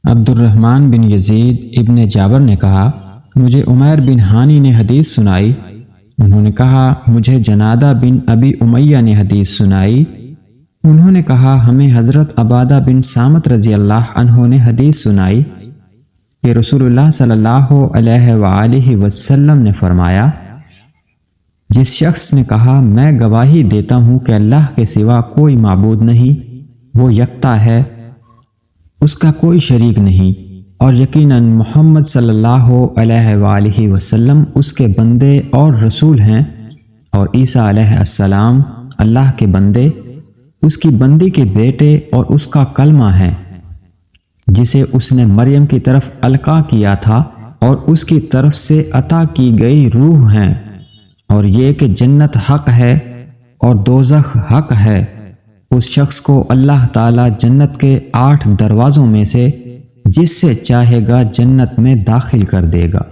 عبد الرحمن بن یزید ابن جابر نے کہا، مجھے عمیر بن ہانی نے حدیث سنائی۔ انہوں نے کہا، مجھے جنادہ بن ابی امیہ نے حدیث سنائی۔ انہوں نے کہا، ہمیں حضرت عبادہ بن صامت رضی اللہ عنہ نے حدیث سنائی کہ رسول اللہ صلی اللہ علیہ وآلہ وسلم نے فرمایا، جس شخص نے کہا میں گواہی دیتا ہوں کہ اللہ کے سوا کوئی معبود نہیں، وہ یکتا ہے، اس کا کوئی شریک نہیں، اور یقیناً محمد صلی اللہ علیہ وآلہ وسلم اس کے بندے اور رسول ہیں، اور عیسیٰ علیہ السلام اللہ کے بندے، اس کی بندی کے بیٹے اور اس کا کلمہ ہیں، جسے اس نے مریم کی طرف القاء کیا تھا اور اس کی طرف سے عطا کی گئی روح ہیں، اور یہ کہ جنت حق ہے اور دوزخ حق ہے۔ اس شخص کو اللہ تعالیٰ جنت کے 8 دروازوں میں سے جس سے چاہے گا جنت میں داخل کر دے گا۔